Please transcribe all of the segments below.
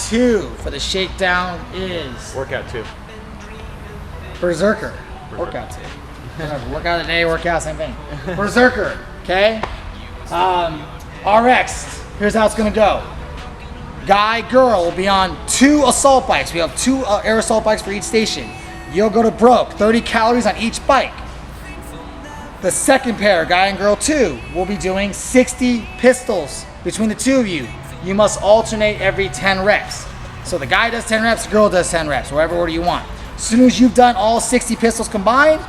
2 for the shakedown is Workout 2. Berserker. Workout 2. Whatever. Workout of the day, workout, same thing. Berserker, okay? RX, here's how it's gonna go. Guy, girl will be on 2 assault bikes. We have 2 air assault bikes for each station. You'll go to broke, 30 calories on each bike. The second pair, guy and girl 2, will be doing 60 pistols between the 2 of you. You must alternate every 10 reps. So the guy does 10 reps, the girl does 10 reps, whatever order you want. As soon as you've done all 60 pistols combined,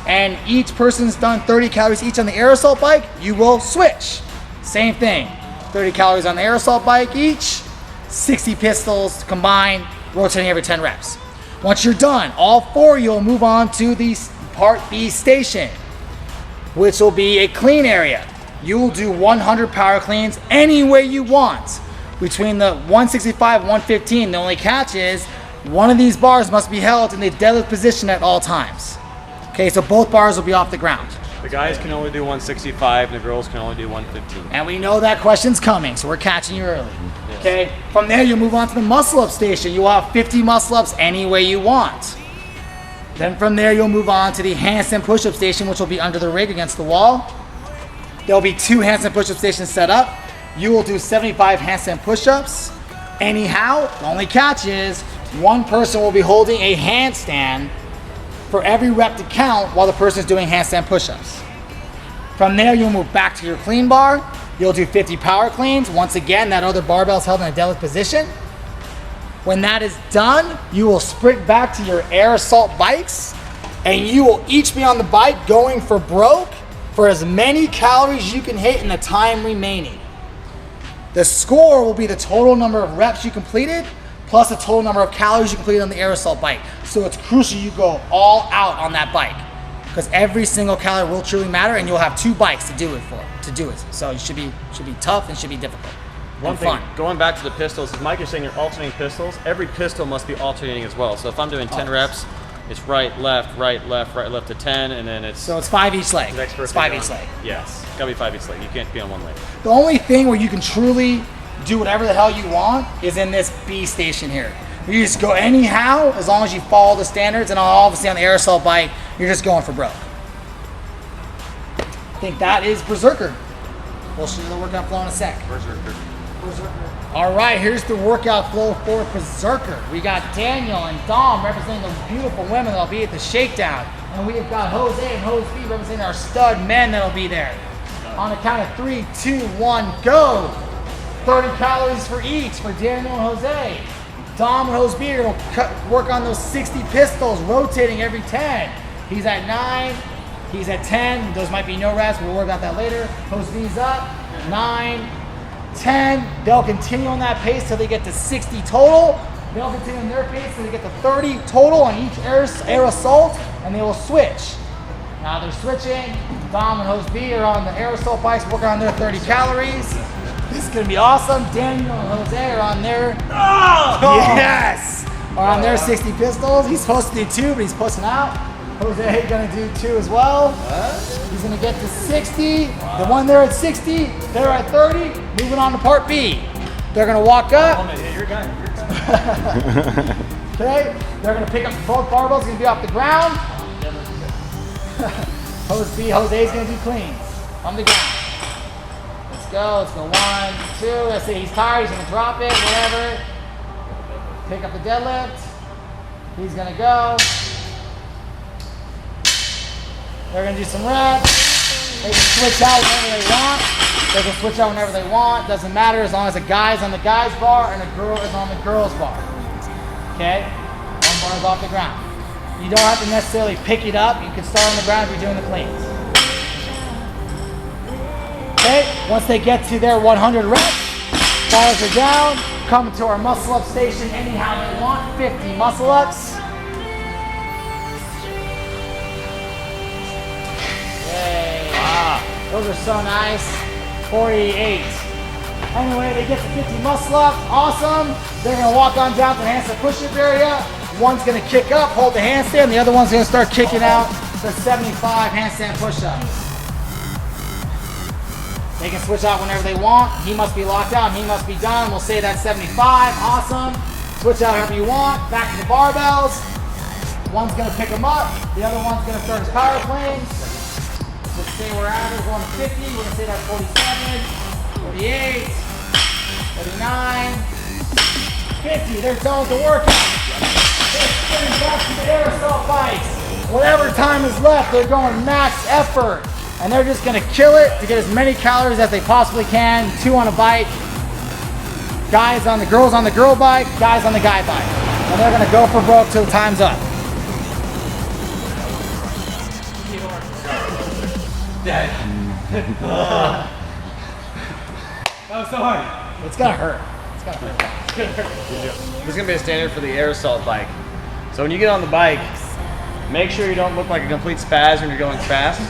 and each person's done 30 calories each on the air assault bike, you will switch. Same thing, 30 calories on the air assault bike each, 60 pistols combined, rotating every 10 reps. Once you're done, all 4 you'll move on to the Part B station, which will be a clean area. You will do 100 power cleans any way you want. Between the 165 and 115, the only catch is one of these bars must be held in the deadlift position at all times. Okay, so both bars will be off the ground. The guys can only do 165 and the girls can only do 115. And we know that question's coming, so we're catching you early. Yes. Okay, from there you move on to the muscle up station. You will have 50 muscle ups any way you want. Then from there you'll move on to the handstand push-up station, which will be under the rig against the wall. There'll be 2 handstand push-up stations set up. You will do 75 handstand push-ups. Anyhow, the only catch is one person will be holding a handstand for every rep to count while the person is doing handstand push-ups. From there, you'll move back to your clean bar. You'll do 50 power cleans. Once again, that other barbell is held in a deadlift position. When that is done, you will sprint back to your air assault bikes, and you will each be on the bike going for broke for as many calories you can hit in the time remaining. The score will be the total number of reps you completed plus the total number of calories you completed on the air assault bike. So it's crucial you go all out on that bike, because every single calorie will truly matter, and you'll have 2 bikes to do it. So it should be tough and should be difficult. One thing, going back to the pistols, as Mike is saying, you're alternating pistols. Every pistol must be alternating as well. So if I'm doing 10 reps, it's right, left to 10, and then it's... So it's 5 each leg. It's 5 each leg. Yes, gotta be 5 each leg. You can't be on one leg. The only thing where you can truly do whatever the hell you want is in this B station here. You just go anyhow, as long as you follow the standards, and obviously on the air assault bike, you're just going for broke. I think that is Berserker. We'll show you the workout flow in a sec. Berserker. All right, here's the workout flow for Berserker. We got Daniel and Dom representing the beautiful women that'll be at the Shakedown. And we've got Jose and Jose B representing our stud men that'll be there. On the count of 3, 2, 1, go! 30 calories for each for Daniel and Jose. Dom and Jose B are gonna work on those 60 pistols, rotating every 10. He's at 9, he's at 10. Those might be no reps, we'll worry about that later. Jose B's up, 9, 10. They'll continue on that pace till they get to 60 total. They'll continue on their pace till they get to 30 total on each air assault, and they will switch. Now they're switching. Dom and Jose B are on the air assault bikes working on their 30 calories. This is gonna be awesome. Daniel and Jose are on their are on their 60 pistols. He's supposed to do 2, but he's pushing out. Jose gonna do 2 as well. He's gonna get to 60. The one there at 60, they're at 30. Moving on to Part B. They're gonna walk up. You're good. Okay, they're gonna pick up both barbells. Gonna be off the ground. Jose's gonna do cleans on the ground. Let's go 1, 2, let's see, he's tired, he's gonna drop it, whatever. Pick up the deadlift. He's gonna go. They're gonna do some reps. They can switch out whenever they want. Doesn't matter as long as a guy's on the guy's bar and a girl is on the girl's bar. Okay? One bar is off the ground. You don't have to necessarily pick it up. You can start on the ground if you're doing the cleans. Okay, once they get to their 100 reps, bars are down, come to our muscle up station anyhow they want, 50 muscle ups. Yay. Those are so nice. 48. Anyway, they get to 50 muscle ups, awesome. They're gonna walk on down to the handstand push-up area. One's gonna kick up, hold the handstand, the other one's gonna start kicking out the 75 handstand push-ups. They can switch out whenever they want. He must be locked out, he must be done. We'll say that's 75, awesome. Switch out however you want. Back to the barbells. One's gonna pick them up, the other one's gonna start his power planes. Let's say we're average 150, we're gonna say that's 47, 48, 49, 50. They're done with the workout. They're spinning back to the air assault bikes. Whatever time is left, they're going max effort. And they're just gonna kill it to get as many calories as they possibly can. 2 on a bike. Girls on the girl bike, guys on the guy bike. And they're gonna go for broke till time's up. Dead. That was so hard. It's gonna hurt. It's gonna hurt. This is gonna be a standard for the air assault bike. So when you get on the bike, make sure you don't look like a complete spaz when you're going fast.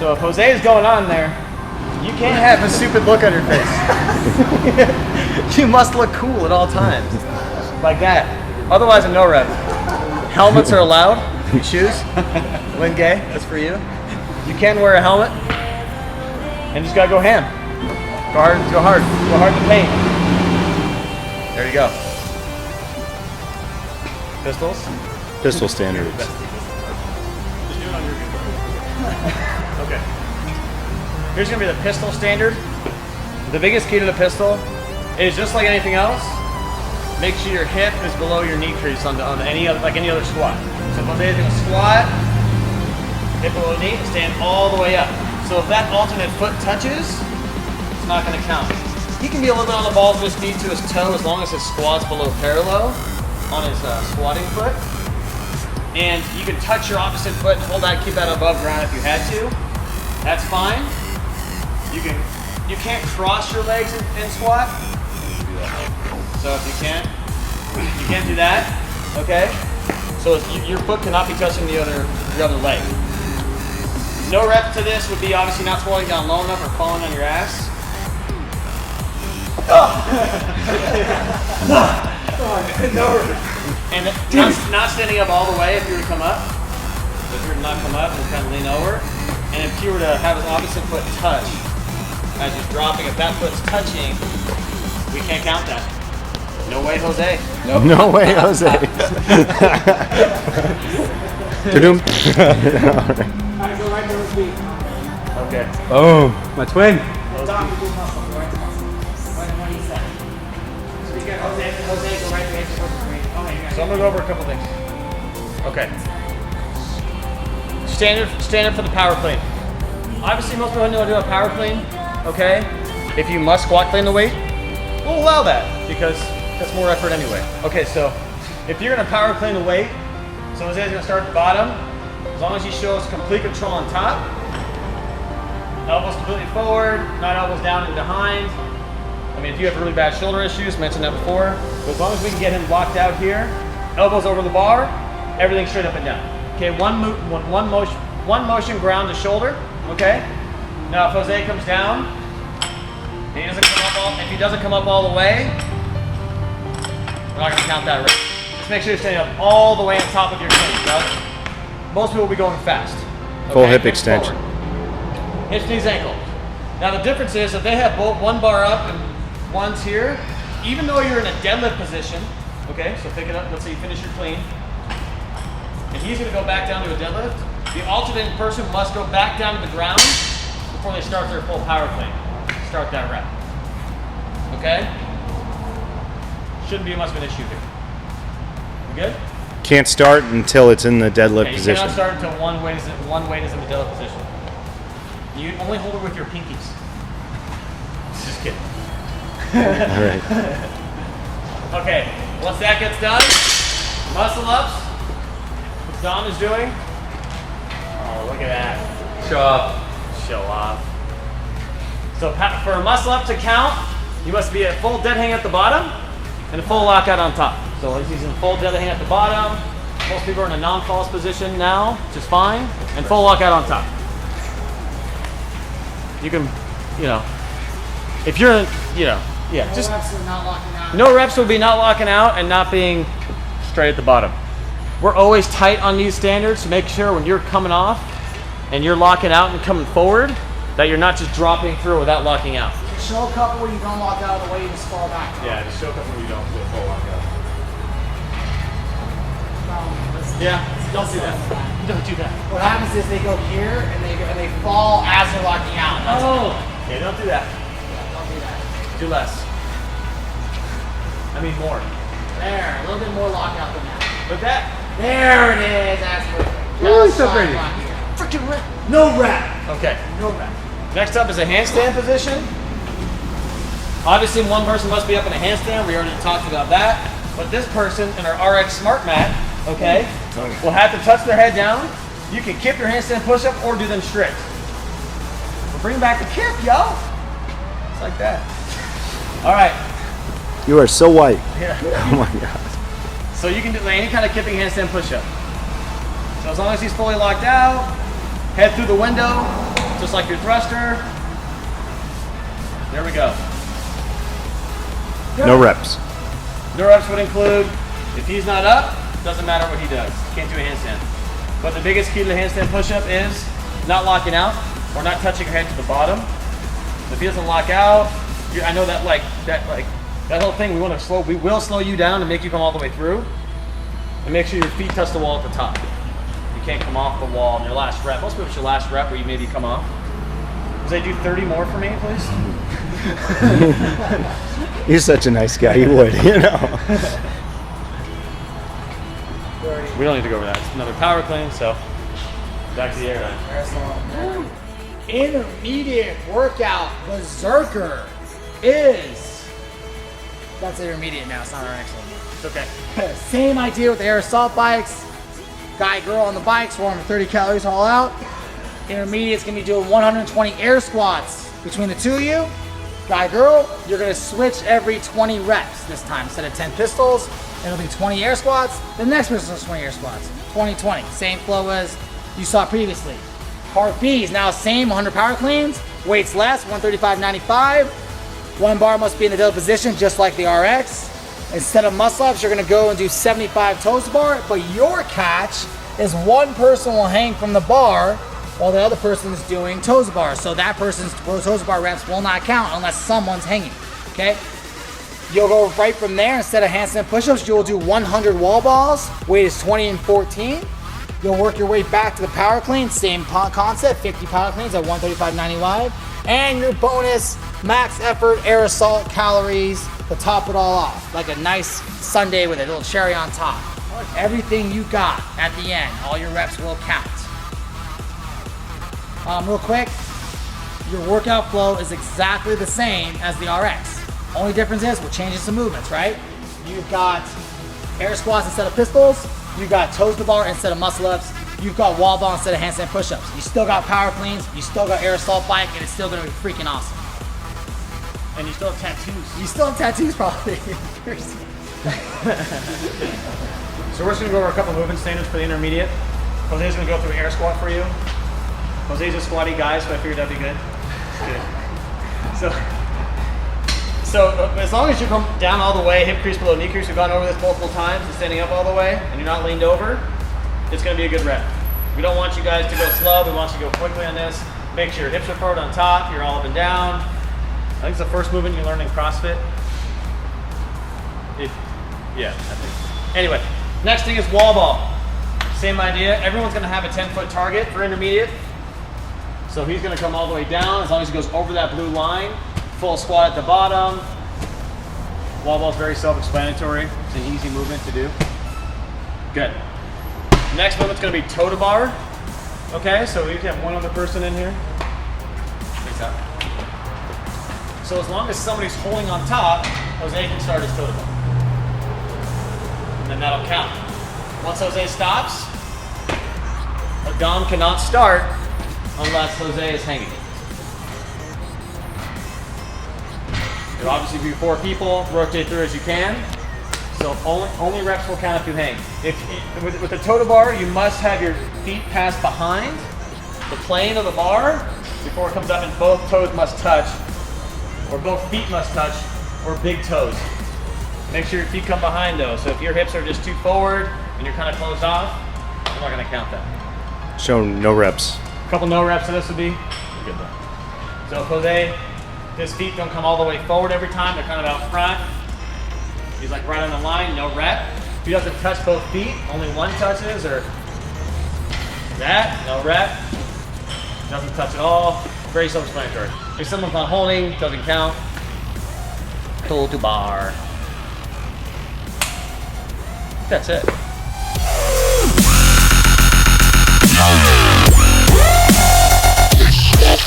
So if Jose is going on there, you can't have a stupid look on your face. You must look cool at all times. Like that. Otherwise a no rep. Helmets are allowed. Shoes. Lynn Gay, that's for you. You can wear a helmet. And just gotta go ham. Go hard, go hard. Go hard in the paint. There you go. Pistols. Pistol standards. Okay. Here's gonna be the pistol standard. The biggest key to the pistol is just like anything else. Make sure your hip is below your knee crease on any other squat. So if Jose's gonna squat, hip below the knee, stand all the way up. So if that alternate foot touches, it's not gonna count. He can be a little bit on the balls of his feet to his toe as long as his squat's below parallel on his squatting foot. And you can touch your opposite foot and hold that, keep that above ground if you had to. That's fine. You can't cross your legs and squat. So if you can't do that, okay? So your foot cannot be touching your other leg. No rep to this would be obviously not squatting down low enough or falling on your ass. And not standing up all the way if you were to come up. If you were to not come up and kind of lean over. And if you were to have his opposite foot touch as he's dropping, if that foot's touching, we can't count that. No way, Jose. Nope. No way, Jose. Alright, go right to his feet. Okay. Oh, my twin. Stop and do muscle. Go right to muscle. Right to what he said. So you get Jose, go right to his foot. So I'm gonna go over a couple things. Okay. Standard for the power plane. Obviously, most people know how to do a power plane. Okay. If you must squat clean the weight, we'll allow that because that's more effort anyway. Okay, so if you're gonna power clean the weight, so Jose's gonna start at the bottom. As long as he shows complete control on top, elbows completely forward, not elbows down and behind. I mean, if you have really bad shoulder issues, mentioned that before, but as long as we can get him locked out here, elbows over the bar, everything straight up and down. Okay, one motion ground to shoulder, okay? Now if Jose comes down, and if he doesn't come up all the way, we're not gonna count that right. Just make sure you're standing up all the way on top of your clean, right? Most people will be going fast. Okay? Full hip extension. Forward. Hips, knees, ankles. Now the difference is if they have both one bar up and one's here, even though you're in a deadlift position, okay, so pick it up, let's say you finish your clean, and he's gonna go back down to a deadlift, the alternating person must go back down to the ground before they start their full power plane. Start that rep. Okay? Shouldn't be much of an issue here. We good? Can't start until it's in the deadlift You position. cannot start until one weight is in the deadlift position. You only hold it with your pinkies. Just kidding. All right. Okay, once that gets done, muscle ups. What Dom is doing. Oh, look at that. Show off. Show off. So for a muscle up to count, you must be at full dead hang at the bottom and a full lockout on top. So he's in full dead hang at the bottom. Most people are in a non-false position now, which is fine, and full lockout on top. You can, if you're in, just reps are not locking out. no reps will be not locking out and not being straight at the bottom. We're always tight on these standards to make sure when you're coming off and you're locking out and coming forward, that you're not just dropping through without locking out. Show a couple where you don't lock out of the way, you just fall back. Yeah, just show a couple where you don't do a full lockout. Yeah, don't do that. Don't do that. What happens is they go here and they fall as they're locking out. Yeah, don't do that. Don't do that. Do less. I mean more. There, a little bit more lockout than that. But that. There it is. That's perfect. Ooh, so pretty. Freaking rep. No rep. Okay. No rep. Next up is a handstand position. Obviously, one person must be up in a handstand. We already talked about that. But this person in our RX Smart Mat, okay, will have to touch their head down. You can kip your handstand push-up or do them straight. We'll bring back the kip, yo. It's like that. All right. You are so white. Yeah. Oh my God. So you can do any kind of kipping handstand push-up. So as long as he's fully locked out, head through the window, just like your thruster. There we go. No reps. No reps would include, if he's not up, doesn't matter what he does. Can't do a handstand. But the biggest key to the handstand push-up is not locking out or not touching your head to the bottom. If he doesn't lock out, I know that that whole thing, we will slow you down and make you come all the way through. And make sure your feet touch the wall at the top. You can't come off the wall in your last rep. Most people, it's your last rep where you maybe come off. Does they do 30 more for me, please? You're such a nice guy. You would, you know. We don't need to go over that. It's another power clean, so back to the air. Intermediate workout Berserker is. That's intermediate now. It's not our next one. It's okay. Same idea with the air assault bikes. Guy, girl on the bikes, warm 30 calories all out. Intermediate's gonna be doing 120 air squats between the two of you. Guy, girl, you're gonna switch every 20 reps this time. Instead of 10 pistols, it'll be 20 air squats. The next person does 20 air squats. 20-20, same flow as you saw previously. Part B is now same, 100 power cleans, weights less, 135.95. One bar must be in the deadlift position, just like the RX. Instead of muscle ups, you're gonna go and do 75 toes to bar, but your catch is one person will hang from the bar while the other person is doing toes to bar. So that person's toes to bar reps will not count unless someone's hanging, okay? You'll go right from there. Instead of handstand push-ups, you'll do 100 wall balls. Weight is 20 and 14. You'll work your way back to the power clean, same concept, 50 power cleans at 135.95. And your bonus max effort air assault calories to top it all off. Like a nice sundae with a little cherry on top. Everything you got at the end, all your reps will count. Real quick, your workout flow is exactly the same as the RX. Only difference is we're changing some movements, right? You've got air squats instead of pistols. You've got toes to bar instead of muscle ups. You've got wall ball instead of handstand push-ups. You still got power cleans. You still got air assault bike, and it's still gonna be freaking awesome. And you still have tattoos. You still have tattoos, probably. So we're just gonna go over a couple movement standards for the intermediate. Jose's gonna go through an air squat for you. Jose's a squatty guy, so I figured that'd be good. So as long as you come down all the way, hip crease below knee crease, we've gone over this multiple times, and standing up all the way, and you're not leaned over, it's gonna be a good rep. We don't want you guys to go slow, we want you to go quickly on this. Make sure your hips are forward on top, you're all up and down. I think it's the first movement you learn in CrossFit. Yeah, I think. Anyway, next thing is wall ball. Same idea, everyone's gonna have a 10-foot target for intermediate. So he's gonna come all the way down, as long as he goes over that blue line. Full squat at the bottom. Wall ball is very self-explanatory. It's an easy movement to do. Good. Next movement's gonna be toe to bar. Okay, so we have one other person in here. Face out. So as long as somebody's holding on top, Jose can start his toe to bar. And then that'll count. Once Jose stops, a dom cannot start unless Jose is hanging. It'll obviously be 4 people, rotate through as you can. So only reps will count if you hang. With the toe to bar, you must have your feet pass behind the plane of the bar before it comes up, and both toes must touch, or both feet must touch, or big toes. Make sure your feet come behind those. So if your hips are just too forward and you're kind of closed off, I'm not gonna count that. Show no reps. A couple no reps of this would be good though. So Jose, his feet don't come all the way forward every time, they're kind of out front. He's like right on the line, no rep. He doesn't touch both feet, only one touches, or that, no rep. Doesn't touch at all. Very self-explanatory. If someone's not holding, doesn't count. Pull to bar. That's it.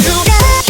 You got